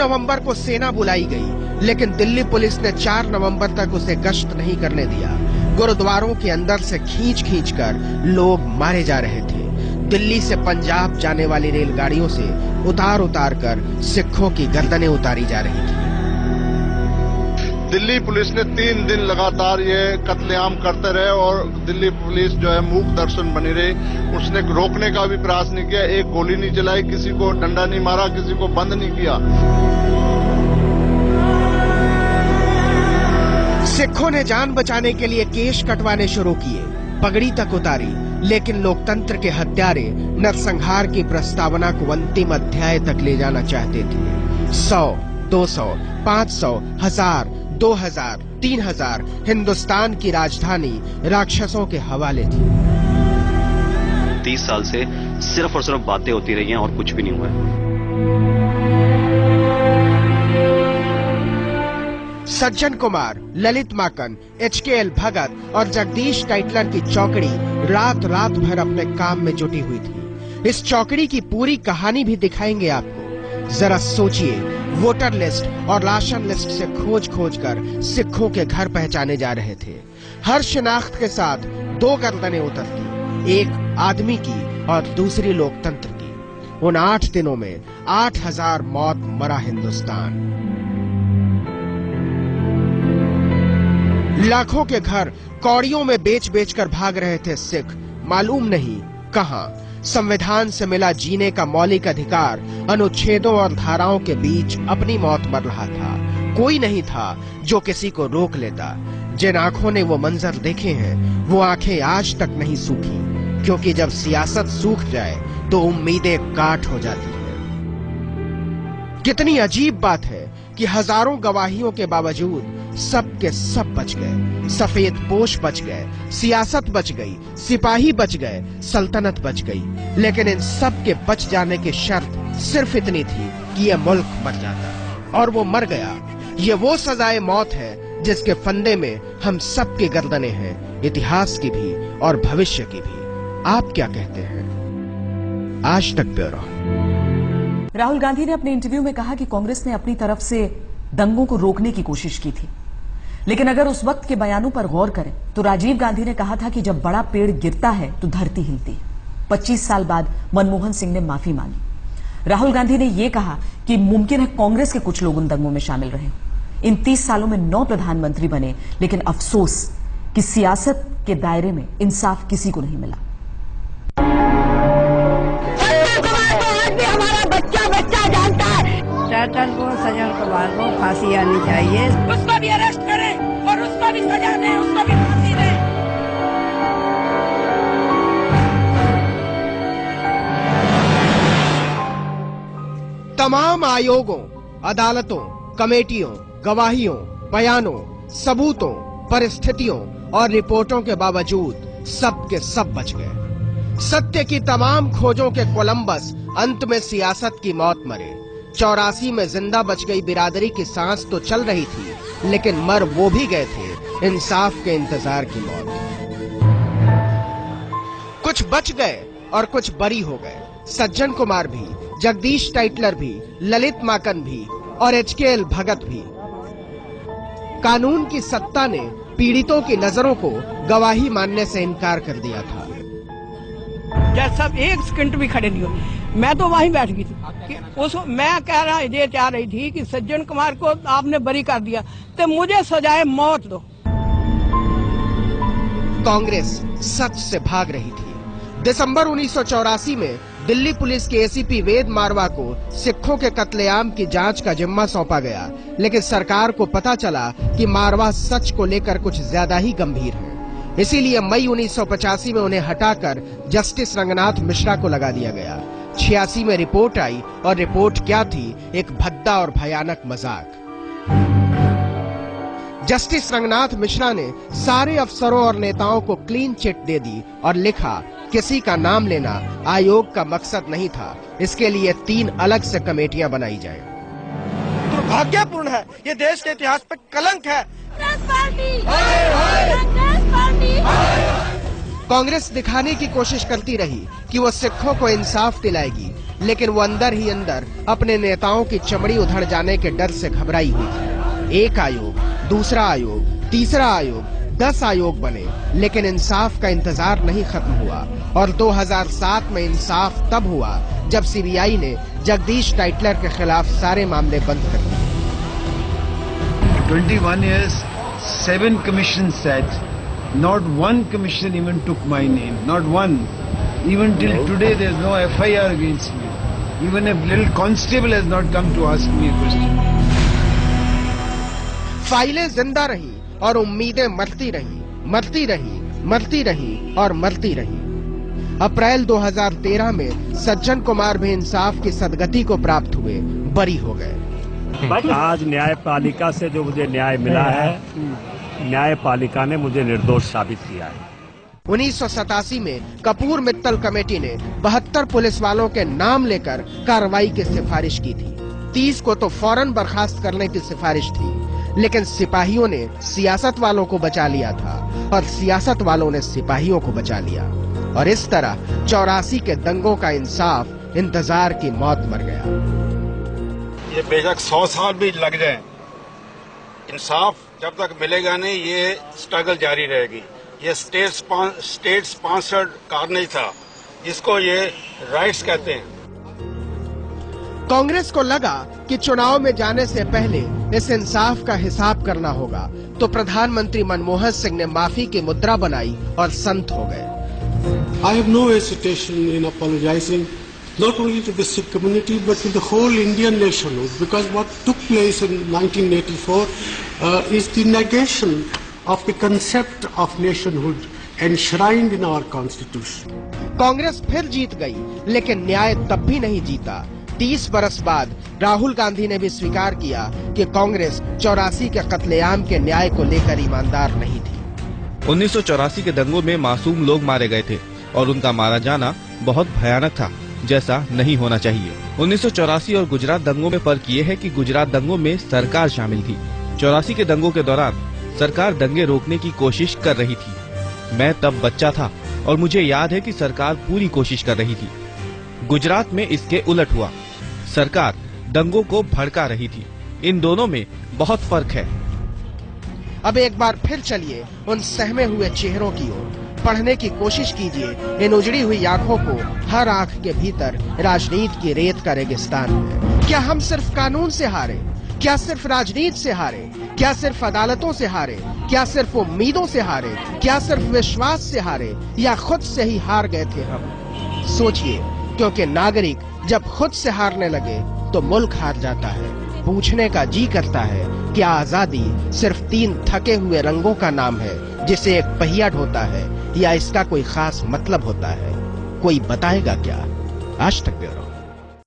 नवंबर को सेना बुलाई गई, लेकिन दिल्ली पुलिस ने 4 नवंबर तक उसे गश्त नहीं करने दिया। गुरुद्वारों के अंदर से खींच कर लोग मारे जा रहे थे। दिल्ली से पंजाब जाने वाली रेलगाड़ियों से उतार कर सिखों की गर्दनें उतारी जा रही थी। दिल्ली पुलिस ने 3 दिन लगातार ये कत्लेआम करते रहे और दिल्ली पुलिस जो है मूक दर्शन बनी रही। उसने रोकने का भी प्रयास नहीं किया, एक गोली नहीं चलाई, किसी को डंडा नहीं मारा, किसी को बंद नहीं किया। सिखों ने जान बचाने के लिए केश कटवाने शुरू किए, पगड़ी तक उतारी, लेकिन लोकतंत्र के हत्यारे नरसंहार की प्रस्तावना को अंतिम अध्याय तक ले जाना चाहते थे। 100, 200, 500, 1000, 2000, 3000 हिंदुस्तान की राजधानी राक्षसों के हवाले थी। 30 साल से सिर्फ और सिर्फ बातें होती रही हैं और कुछ भी नहीं हुआ है। सज्जन कुमार, ललित माकन, HKL भगत और जगदीश टाइटलर की चौकड़ी रात भर अपने काम में जुटी हुई थी। इस चौकड़ी की पूरी कहानी भी दिखाएंगे आपको। जरा सोचिए, वोटर लिस्ट और राशन लिस्ट से खोज कर सिखों के घर पहचाने जा रहे थे। हर शिनाख्त के साथ 2 गर्दनें उतरती, एक आदमी की और दूसरी लोकतंत्र की। उन 8 दिनों में 8000 मौत मरा हिंदुस्तान। लाखों के घर कौड़ियों में बेच कर भाग रहे थे सिख, मालूम नहीं कहां। संविधान से मिला जीने का मौलिक अधिकार अनुच्छेदों और धाराओं के बीच अपनी मौत मर रहा था। कोई नहीं था जो किसी को रोक लेता। जिन आंखों ने वो मंजर देखे हैं, वो आंखें आज तक नहीं सूखी, क्योंकि जब सियासत सूख जाए तो उम्मीदें काट हो जाती हैं। कितनी अजीब बात है कि हजारों गवाहियों के बावजूद सब के सब बच गए। सफेद पोश बच गए, सियासत बच गई, सिपाही बच गए, सल्तनत बच गई, लेकिन इन सब के बच जाने की शर्त सिर्फ इतनी थी कि यह मुल्क मर जाता, और वो मर गया। ये वो सजाए मौत है जिसके फंदे में हम सब की गर्दनें हैं, इतिहास की भी और भविष्य की भी। आप क्या कहते हैं? आज तक ब्यूरो। राहुल गांधी ने अपने इंटरव्यू में कहा कि कांग्रेस ने अपनी तरफ से दंगों को रोकने की कोशिश की थी, लेकिन अगर उस वक्त के बयानों पर गौर करें तो राजीव गांधी ने कहा था कि जब बड़ा पेड़ गिरता है तो धरती हिलती है। 25 साल बाद मनमोहन सिंह ने माफी मांगी। राहुल गांधी ने यह कहा कि मुमकिन है कांग्रेस के कुछ लोग उन दंगों में शामिल रहे। इन 30 सालों में 9 प्रधानमंत्री बने, लेकिन अफसोस कि सियासत के दायरे में इंसाफ किसी को नहीं मिला। हमारा बच्चा जानता है। टाइटल को, सज्जन कुमार को फांसी आनी चाहिए। उसको भी अरेस्ट करें और उसको भी सजा दें, उसको भी फांसी दें। तमाम आयोगों, अदालतों, कमेटियों, गवाहियों, बयानों, सबूतों, परिस्थितियों और रिपोर्टों के बावजूद सब के सब बच गए। सत्य की तमाम खोजों के कोलंबस अंत में सियासत की मौत मरे। 84 में जिंदा बच गई बिरादरी की सांस तो चल रही थी, लेकिन मर वो भी गए थे इंसाफ के इंतजार की मौत। कुछ बच गए और कुछ बरी हो गए। सज्जन कुमार भी, जगदीश टाइटलर भी, ललित माकन भी और HKL भगत भी। कानून की सत्ता ने पीड़ितों की नजरों को गवाही मानने से इनकार कर दिया था। जब सब 1 सेकंड भी खड़े नहीं हुए, मैं तो वहीं बैठ गई थी कि मैं कह रहा ये चाह रही थी कि सज्जन कुमार को आपने बरी कर दिया तो मुझे सजाए मौत दो। कांग्रेस सच से भाग रही थी। दिसंबर 1984 में दिल्ली पुलिस के ACP वेद मारवा को सिखों के कत्लेआम की जांच का जिम्मा सौंपा गया, लेकिन सरकार को पता चला कि मारवा सच को लेकर कुछ ज्यादा ही गंभीर है। इसीलिए मई 1985 में उन्हें हटाकर जस्टिस रंगनाथ मिश्रा को लगा दिया गया। 86 में रिपोर्ट आई, और रिपोर्ट क्या थी? एक भद्दा और भयानक मजाक। जस्टिस रंगनाथ मिश्रा ने सारे अफसरों और नेताओं को क्लीन चिट दे दी और लिखा, किसी का नाम लेना आयोग का मकसद नहीं था, इसके लिए 3 अलग से कमेटियां बनाई जाएं। दुर्भाग्यपूर्ण है, ये देश के इतिहास पर कलंक है। कांग्रेस दिखाने की कोशिश करती रही कि वो सिखों को इंसाफ दिलाएगी, लेकिन वो अंदर ही अंदर अपने नेताओं की चमड़ी उधड़ जाने के डर से घबराई हुई थी। एक आयोग, दूसरा आयोग, तीसरा आयोग, 10 आयोग बने, लेकिन इंसाफ का इंतजार नहीं खत्म हुआ। और 2007 में इंसाफ तब हुआ जब सीबीआई ने जगदीश टाइटलर के खिलाफ सारे मामले बंद कर दिए। 21 years, 7 commissions sat. Not one commission even took my name. Not one. Even till today, there is no FIR against me. Even a little constable has not come to ask me a question. फाइलें जिंदा रही और उम्मीदें मरती रही, मरती रही, मरती रही और मरती रही। अप्रैल 2013 में सज्जन कुमार भी इंसाफ की सदगति को प्राप्त हुए बरी हो गए। आज न्यायपालिका से जो मुझे न्याय मिला है, न्यायपालिका ने मुझे निर्दोष साबित किया है। 1987 में कपूर मित्तल कमेटी ने 72 पुलिस वालों के नाम लेकर कार्रवाई की सिफारिश की थी। 30 को तो फौरन बर्खास्त करने की सिफारिश थी, लेकिन सिपाहियों ने सियासत वालों को बचा लिया था और सियासत वालों ने सिपाहियों को बचा लिया। और इस तरह 84 के दंगों का इंसाफ इंतजार की मौत मर गया। ये बेशक 100 साल भी लग जाए, इंसाफ जब तक मिलेगा नहीं, ये स्ट्रगल जारी रहेगी। ये स्टेट स्पॉन्सर्ड कार्नेज था, जिसको ये राइट्स कहते हैं। कांग्रेस को लगा कि चुनाव में जाने से पहले इस इंसाफ का हिसाब करना होगा, तो प्रधानमंत्री मनमोहन सिंह ने माफी की मुद्रा बनाई और संत हो गए। I have no hesitation in apologizing not only to the Sikh community but to the whole Indian nationhood, because what took place in 1984 is the negation of the concept of nationhood enshrined in our constitution. Congress फिर जीत गई, लेकिन न्याय तब भी नहीं जीता। 30 बरस बाद राहुल गांधी ने भी स्वीकार किया कि कांग्रेस 84 के कत्लेआम के न्याय को लेकर ईमानदार नहीं थी। 1984 के दंगों में मासूम लोग मारे गए थे और उनका मारा जाना बहुत भयानक था, जैसा नहीं होना चाहिए। 1984 और गुजरात दंगों में फर्क ये है कि गुजरात दंगों में सरकार शामिल थी। 84 के दंगों के दौरान सरकार दंगे रोकने की कोशिश कर रही थी। मैं तब बच्चा था और मुझे याद है कि सरकार पूरी कोशिश कर रही थी। गुजरात में इसके उलट हुआ, सरकार दंगों को भड़का रही थी। इन दोनों में बहुत फर्क है। अब एक बार फिर चलिए उन सहमे हुए चेहरों की ओर, पढ़ने की कोशिश कीजिए इन उजड़ी हुई आंखों को। हर आंख के भीतर राजनीति की रेत का रेगिस्तान है। क्या हम सिर्फ कानून से हारे? क्या सिर्फ राजनीति से हारे? क्या सिर्फ अदालतों से हारे? क्या सिर्फ उम्मीदों से हारे? क्या सिर्फ विश्वास से हारे? या खुद से ही हार गए थे हम? सोचिए, क्योंकि नागरिक जब खुद से हारने लगे तो मुल्क हार जाता है। पूछने का जी करता है, क्या आजादी सिर्फ 3 थके हुए रंगों का नाम है जिसे एक पहिया ढोता है, या इसका कोई खास मतलब होता है? कोई बताएगा क्या? आज तक ब्यूरो।